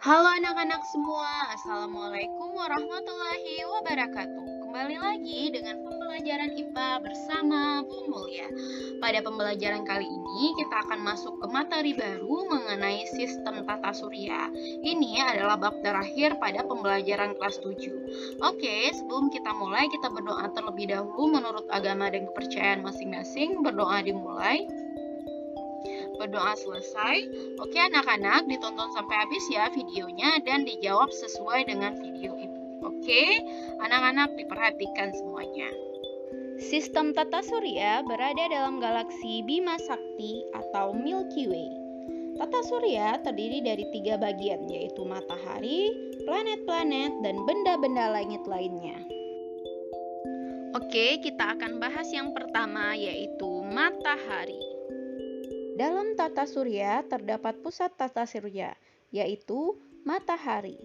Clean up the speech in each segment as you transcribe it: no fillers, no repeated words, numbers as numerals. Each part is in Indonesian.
Halo anak-anak semua, Assalamualaikum warahmatullahi wabarakatuh. Kembali lagi dengan pembelajaran IPA bersama Bu Mulia. Pada pembelajaran kali ini kita akan masuk ke materi baru mengenai sistem tata surya. Ini adalah bab terakhir pada pembelajaran kelas 7. Oke, sebelum kita mulai kita berdoa terlebih dahulu menurut agama dan kepercayaan masing-masing. Berdoa dimulai. Berdoa selesai. Oke anak-anak, ditonton sampai habis ya videonya dan dijawab sesuai dengan video ibu. Oke, anak-anak diperhatikan semuanya. Sistem tata surya berada dalam galaksi Bima Sakti atau Milky Way. Tata surya terdiri dari 3 bagian, yaitu matahari, planet-planet, dan benda-benda langit lainnya. Oke, kita akan bahas yang pertama, yaitu matahari. Dalam tata surya terdapat pusat tata surya, yaitu matahari.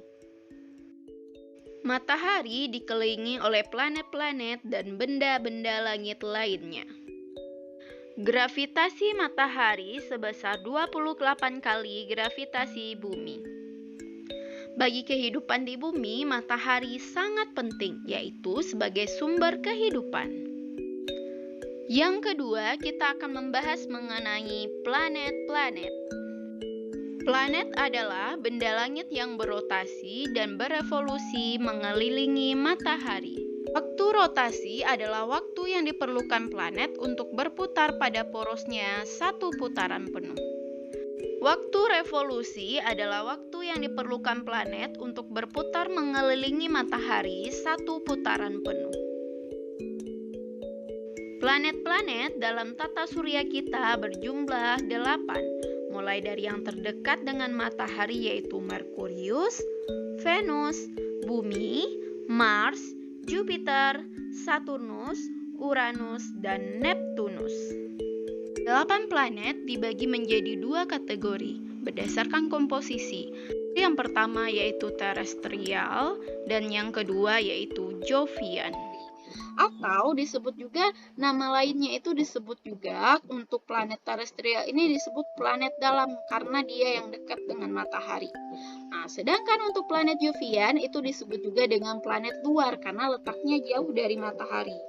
Matahari dikelilingi oleh planet-planet dan benda-benda langit lainnya. Gravitasi matahari sebesar 28 kali gravitasi bumi. Bagi kehidupan di bumi, matahari sangat penting, yaitu sebagai sumber kehidupan. Yang kedua, kita akan membahas mengenai planet-planet. Planet adalah benda langit yang berotasi dan berevolusi mengelilingi matahari. Waktu rotasi adalah waktu yang diperlukan planet untuk berputar pada porosnya satu putaran penuh. Waktu revolusi adalah waktu yang diperlukan planet untuk berputar mengelilingi matahari satu putaran penuh. Planet-planet dalam tata surya kita berjumlah 8, mulai dari yang terdekat dengan matahari yaitu Merkurius, Venus, Bumi, Mars, Jupiter, Saturnus, Uranus, dan Neptunus. 8 planet dibagi menjadi 2 kategori berdasarkan komposisi. Yang pertama yaitu terestrial dan yang kedua yaitu Jovian. Atau disebut juga nama lainnya itu disebut juga untuk planet terestrial ini disebut planet dalam karena dia yang dekat dengan matahari. Nah, sedangkan untuk planet Jovian itu disebut juga dengan planet luar karena letaknya jauh dari matahari.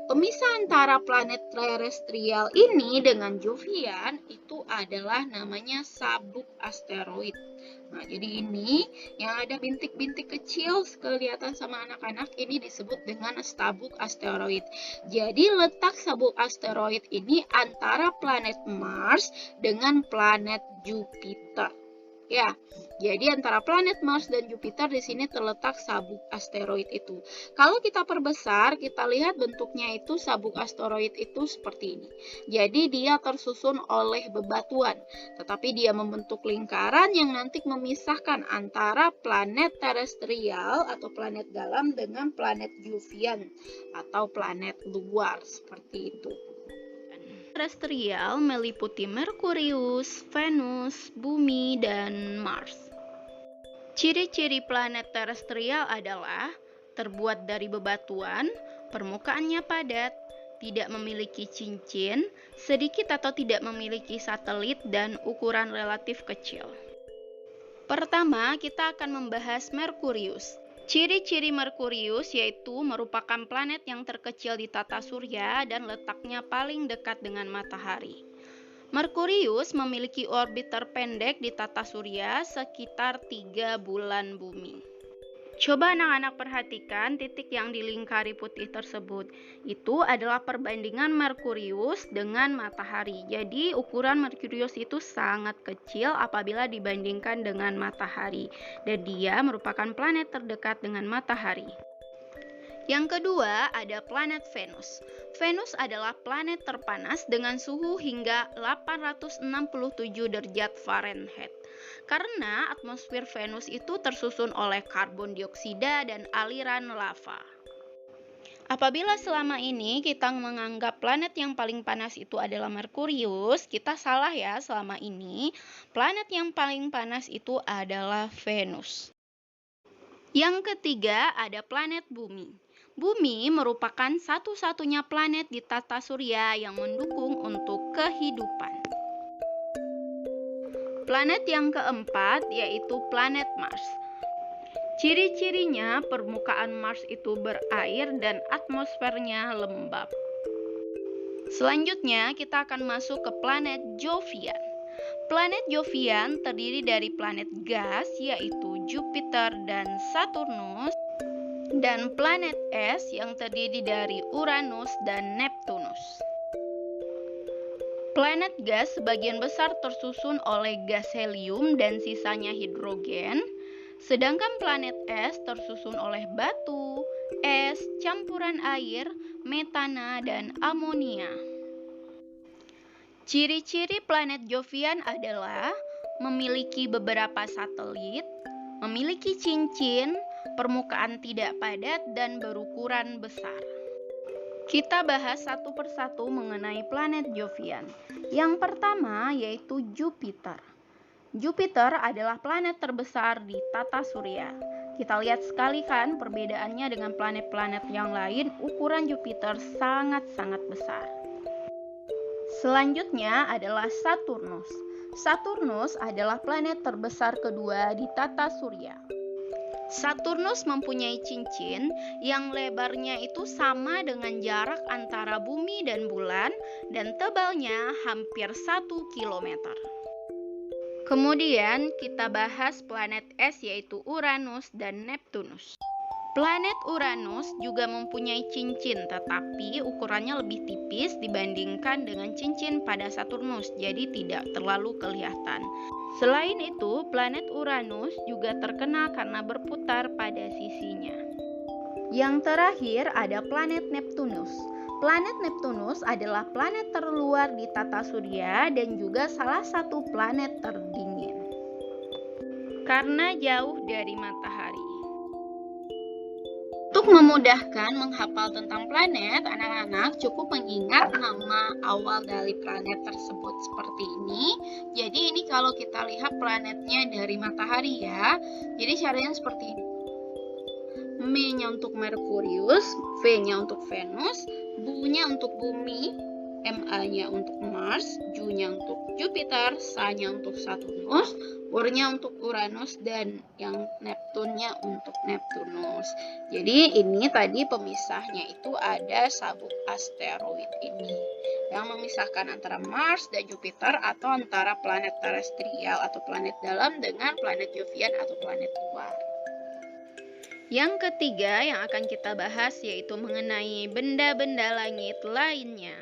Pemisah antara planet terestrial ini dengan Jovian itu adalah namanya sabuk asteroid. Nah, jadi ini yang ada bintik-bintik kecil kelihatan sama anak-anak ini disebut dengan sabuk asteroid. Jadi letak sabuk asteroid ini antara planet Mars dengan planet Jupiter. Ya, jadi antara planet Mars dan Jupiter di sini terletak sabuk asteroid itu. Kalau kita perbesar, kita lihat bentuknya itu sabuk asteroid itu seperti ini. Jadi dia tersusun oleh bebatuan, tetapi dia membentuk lingkaran yang nanti memisahkan antara planet terestrial atau planet dalam dengan planet Jovian atau planet luar seperti itu. Terestrial meliputi Merkurius, Venus, Bumi, dan Mars. Ciri-ciri planet terestrial adalah terbuat dari bebatuan, permukaannya padat, tidak memiliki cincin, sedikit atau tidak memiliki satelit, dan ukuran relatif kecil. Pertama, kita akan membahas Merkurius. Ciri-ciri Merkurius yaitu merupakan planet yang terkecil di tata surya dan letaknya paling dekat dengan matahari. Merkurius memiliki orbit terpendek di tata surya sekitar 3 bulan bumi. Coba anak-anak perhatikan titik yang dilingkari putih tersebut. Itu adalah perbandingan Merkurius dengan matahari. Jadi ukuran Merkurius itu sangat kecil apabila dibandingkan dengan matahari. Dan dia merupakan planet terdekat dengan matahari. Yang kedua ada planet Venus. Venus adalah planet terpanas dengan suhu hingga 867 derajat Fahrenheit. Karena atmosfer Venus itu tersusun oleh karbon dioksida dan aliran lava. Apabila selama ini kita menganggap planet yang paling panas itu adalah Merkurius, kita salah ya selama ini. Planet yang paling panas itu adalah Venus. Yang ketiga ada planet Bumi. Bumi merupakan satu-satunya planet di tata surya yang mendukung untuk kehidupan. Planet yang keempat yaitu planet Mars. Ciri-cirinya permukaan Mars itu berair dan atmosfernya lembab. Selanjutnya kita akan masuk ke planet Jovian. Planet Jovian terdiri dari planet gas yaitu Jupiter dan Saturnus, dan planet es yang terdiri dari Uranus dan Neptunus. Planet gas sebagian besar tersusun oleh gas helium dan sisanya hidrogen, sedangkan planet es tersusun oleh batu, es, campuran air, metana, dan amonia. Ciri-ciri planet Jovian adalah memiliki beberapa satelit, memiliki cincin, permukaan tidak padat, dan berukuran besar. Kita bahas satu persatu mengenai planet Jovian. Yang pertama yaitu Jupiter. Jupiter adalah planet terbesar di tata surya. Kita lihat sekali kan perbedaannya dengan planet-planet yang lain, ukuran Jupiter sangat-sangat besar. Selanjutnya adalah Saturnus. Saturnus adalah planet terbesar kedua di tata surya. Saturnus mempunyai cincin yang lebarnya itu sama dengan jarak antara bumi dan bulan dan tebalnya hampir 1 kilometer. Kemudian kita bahas planet es yaitu Uranus dan Neptunus. Planet Uranus juga mempunyai cincin tetapi ukurannya lebih tipis dibandingkan dengan cincin pada Saturnus, jadi tidak terlalu kelihatan. Selain itu, planet Uranus juga terkenal karena berputar pada sisinya. Yang terakhir ada planet Neptunus. Planet Neptunus adalah planet terluar di tata surya dan juga salah satu planet terdingin karena jauh dari matahari. Untuk memudahkan menghafal tentang planet, anak-anak cukup mengingat nama awal dari planet tersebut seperti ini. Jadi ini kalau kita lihat planetnya dari matahari ya. Jadi caranya seperti ini. M-nya untuk Merkurius, V-nya untuk Venus, Bu-nya untuk Bumi, Ma-nya untuk Mars, Ju-nya untuk Jupiter, Sa-nya untuk Saturnus, Ur-nya untuk Uranus, dan yang Neptunnya untuk Neptunus. Jadi ini tadi pemisahnya itu ada sabuk asteroid ini yang memisahkan antara Mars dan Jupiter atau antara planet terestrial atau planet dalam dengan planet Jovian atau planet luar. Yang ketiga yang akan kita bahas yaitu mengenai benda-benda langit lainnya.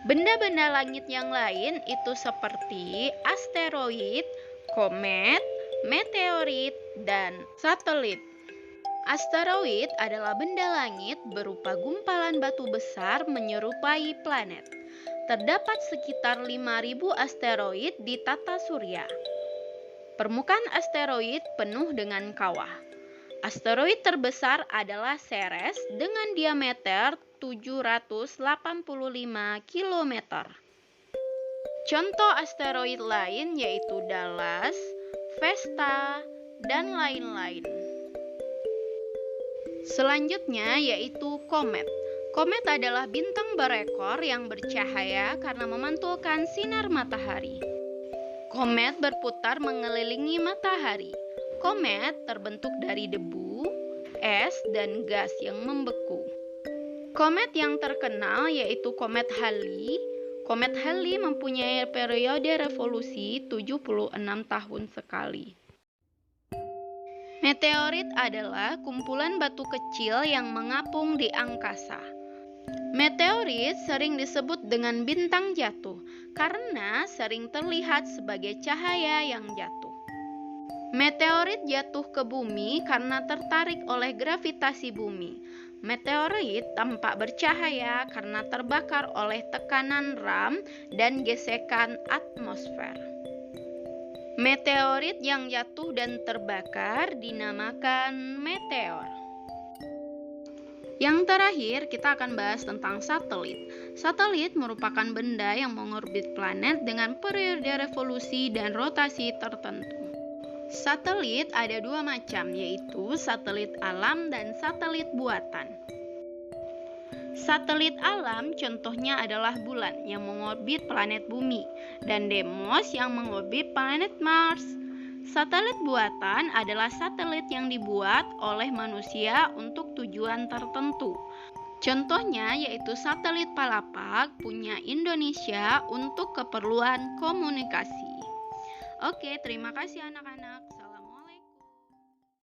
Benda-benda langit yang lain itu seperti asteroid, komet, meteorit, dan satelit. Asteroid adalah benda langit berupa gumpalan batu besar menyerupai planet. Terdapat sekitar 5.000 asteroid di tata surya. Permukaan asteroid penuh dengan kawah. Asteroid terbesar adalah Ceres dengan diameter 785 km. Contoh asteroid lain yaitu Dallas, Vesta, dan lain-lain. Selanjutnya yaitu komet. Komet adalah bintang berekor yang bercahaya karena memantulkan sinar matahari. Komet berputar mengelilingi matahari. Komet terbentuk dari debu, es, dan gas yang membeku. Komet yang terkenal yaitu komet Halley. Komet Halley mempunyai periode revolusi 76 tahun sekali. Meteorit adalah kumpulan batu kecil yang mengapung di angkasa. Meteorit sering disebut dengan bintang jatuh karena sering terlihat sebagai cahaya yang jatuh. Meteorit jatuh ke bumi karena tertarik oleh gravitasi bumi. Meteorit tampak bercahaya karena terbakar oleh tekanan ram dan gesekan atmosfer. Meteorit yang jatuh dan terbakar dinamakan meteor. Yang terakhir, kita akan bahas tentang satelit. Satelit merupakan benda yang mengorbit planet dengan periode revolusi dan rotasi tertentu. Satelit ada dua macam, yaitu satelit alam dan satelit buatan. Satelit alam contohnya adalah Bulan yang mengorbit planet Bumi dan Deimos yang mengorbit planet Mars. Satelit buatan adalah satelit yang dibuat oleh manusia untuk tujuan tertentu. Contohnya yaitu satelit Palapak punya Indonesia untuk keperluan komunikasi. Oke, terima kasih anak-anak.